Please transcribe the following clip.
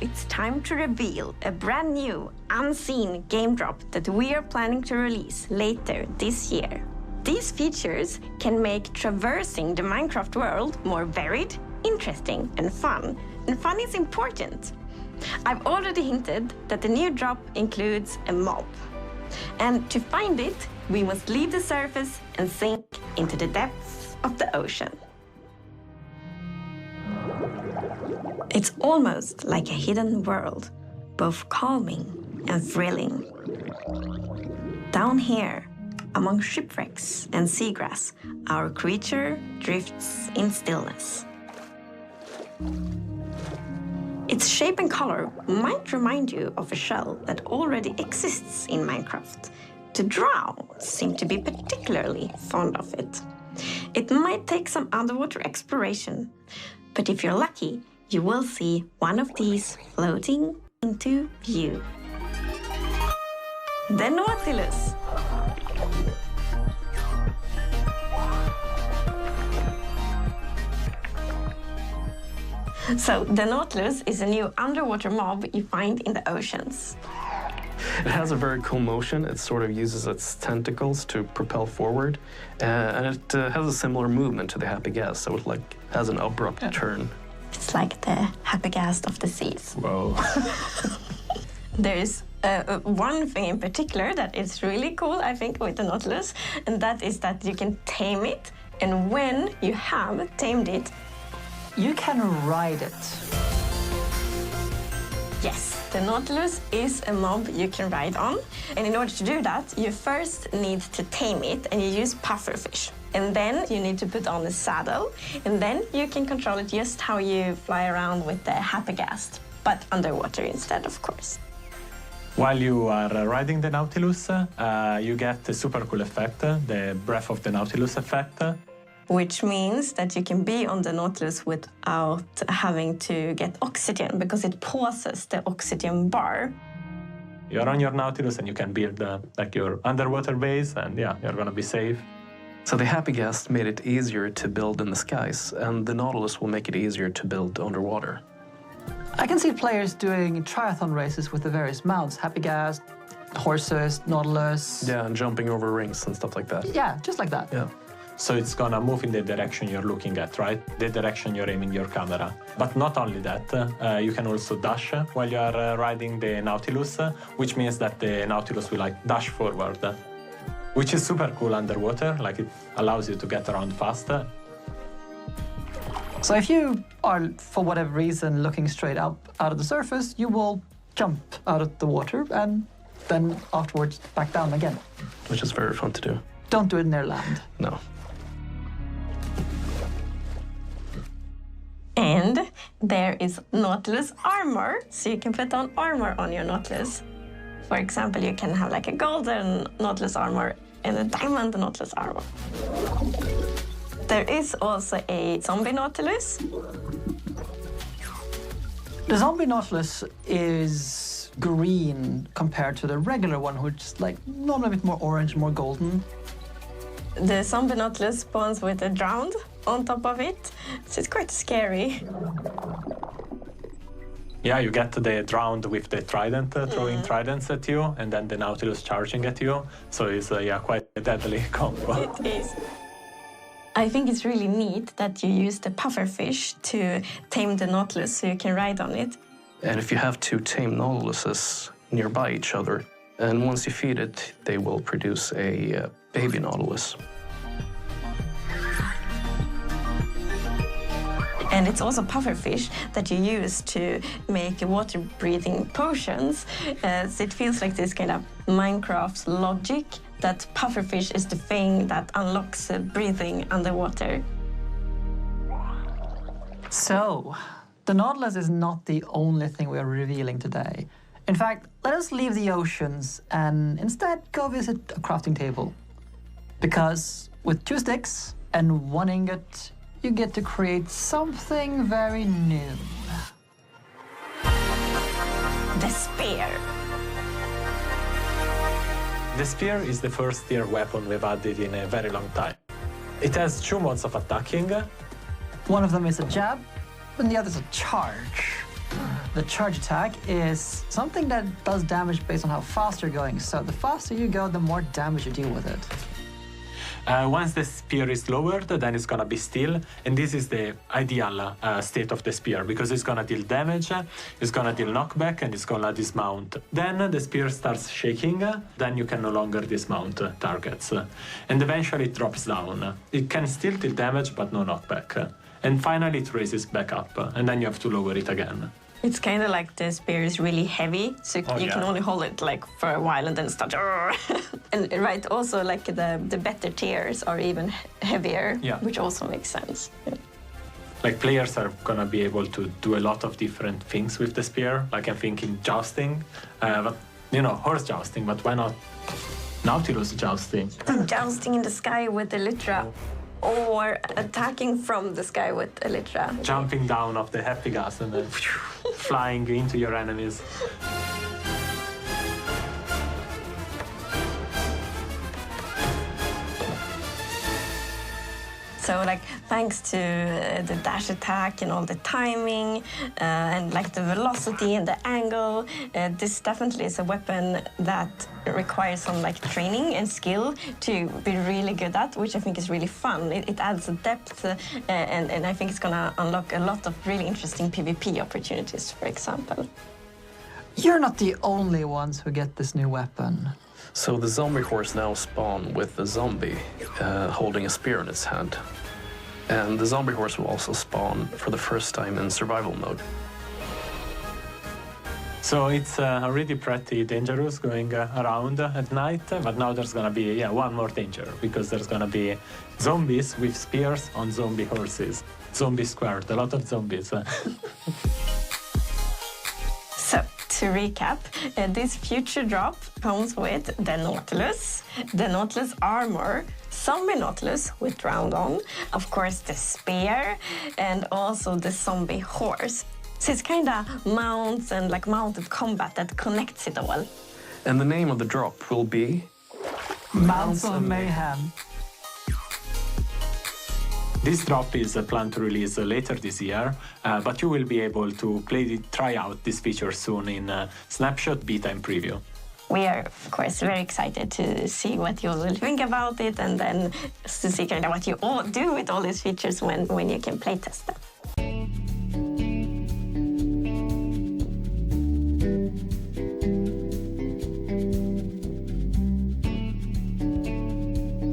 it's time to reveal a brand new, unseen game drop that we are planning to release later this year. These features can make traversing the Minecraft world more varied, interesting, and fun. And fun is important. I've already hinted that the new drop includes a mob. And to find it, we must leave the surface and sink into the depths of the ocean. It's almost like a hidden world, both calming and thrilling. Down here, among shipwrecks and seagrass, our creature drifts in stillness. Its shape and color might remind you of a shell that already exists in Minecraft. The drow seem to be particularly fond of it. It might take some underwater exploration, but if you're lucky, you will see one of these floating into view. The Nautilus. So, the Nautilus is a new underwater mob you find in the oceans. It has a very cool motion. It sort of uses its tentacles to propel forward, and it has a similar movement to the Happy Ghast, so it has an abrupt turn. It's like the Happy Ghast of the seas. Whoa. There's one thing in particular that is really cool, I think, with the Nautilus, and that is that you can tame it, and when you have tamed it, you can ride it. Yes, the Nautilus is a mob you can ride on, and in order to do that, you first need to tame it, and you use pufferfish. And then you need to put on a saddle, and then you can control it just how you fly around with the Happy Ghast, but underwater instead, of course. While you are riding the Nautilus, you get the super cool effect, the Breath of the Nautilus effect. Which means that you can be on the Nautilus without having to get oxygen, because it pauses the oxygen bar. You're on your Nautilus and you can build like your underwater base, and yeah, you're gonna be safe. So the Happy Ghast made it easier to build in the skies, and the Nautilus will make it easier to build underwater. I can see players doing triathlon races with the various mounts, Happy Ghast, horses, Nautilus. Yeah, and jumping over rings and stuff like that. Yeah, just like that. Yeah. So it's gonna move in the direction you're looking at, right? The direction you're aiming your camera. But not only that, you can also dash while you are riding the Nautilus, which means that the Nautilus will like dash forward, which is super cool underwater. Like, it allows you to get around faster. So if you are, for whatever reason, looking straight out of the surface, you will jump out of the water and then afterwards back down again. Which is very fun to do. Don't do it near land. No. And there is Nautilus armor, so you can put on armor on your Nautilus. For example, you can have like a golden Nautilus armor and a diamond Nautilus armor. There is also a zombie Nautilus. The zombie Nautilus is green compared to the regular one, which is like normally a bit more orange, more golden. The zombie Nautilus spawns with a drowned on top of it, so it's quite scary. Yeah, you get the drowned with the trident, throwing tridents at you, and then the Nautilus charging at you. So it's yeah, quite a deadly combo. It is. I think it's really neat that you use the pufferfish to tame the Nautilus so you can ride on it. And if you have two tame Nautiluses nearby each other, and once you feed it, they will produce a baby Nautilus. And it's also pufferfish that you use to make water-breathing potions. So it feels like this kind of Minecraft logic that pufferfish is the thing that unlocks breathing underwater. So, the Nautilus is not the only thing we are revealing today. In fact, let us leave the oceans and instead go visit a crafting table. Because with 2 sticks and 1 ingot, you get to create something very new. The spear. The spear is the first tier weapon we've added in a very long time. It has 2 modes of attacking. One of them is a jab, and the other is a charge. the charge attack is something that does damage based on how fast you're going. So the faster you go, the more damage you deal with it. Once the spear is lowered, then it's gonna be still, and this is the ideal state of the spear because it's gonna deal damage, it's gonna deal knockback, and it's gonna dismount. Then the spear starts shaking, then you can no longer dismount targets, and eventually it drops down. It can still deal damage, but no knockback. And finally it raises back up, and then you have to lower it again. It's kind of like the spear is really heavy, so you can only hold it like for a while and then start. And right, also like the better tiers are even heavier, which also makes sense. Yeah. Like players are gonna be able to do a lot of different things with the spear. Like I'm thinking jousting, but horse jousting. But why not Nautilus jousting? Jousting in the sky with Elytra. Or attacking from the sky with Elytra. Jumping down off the happy gas and then flying into your enemies. So like thanks to the dash attack and all the timing and like the velocity and the angle, this definitely is a weapon that requires some like training and skill to be really good at, which I think is really fun. It adds a depth and I think it's gonna unlock a lot of really interesting PvP opportunities, for example. You're not the only ones who get this new weapon. So the zombie horse now spawn with the zombie holding a spear in its hand. And the zombie horse will also spawn for the first time in survival mode. So it's already pretty dangerous going around at night, but now there's gonna be one more danger because there's gonna be zombies with spears on zombie horses. Zombie squared, a lot of zombies. So, to recap, this future drop comes with the Nautilus armor, zombie Nautilus with round on, of course the spear, and also the zombie horse. So it's kind of mounts and like mounted combat that connects it all. And the name of the drop will be? Mounts of Mayhem. This drop is planned to release later this year, but you will be able to try out this feature soon in Snapshot, Beta, and Preview. We are, of course, very excited to see what you will think about it and then to see kind of what you all do with all these features when you can playtest them.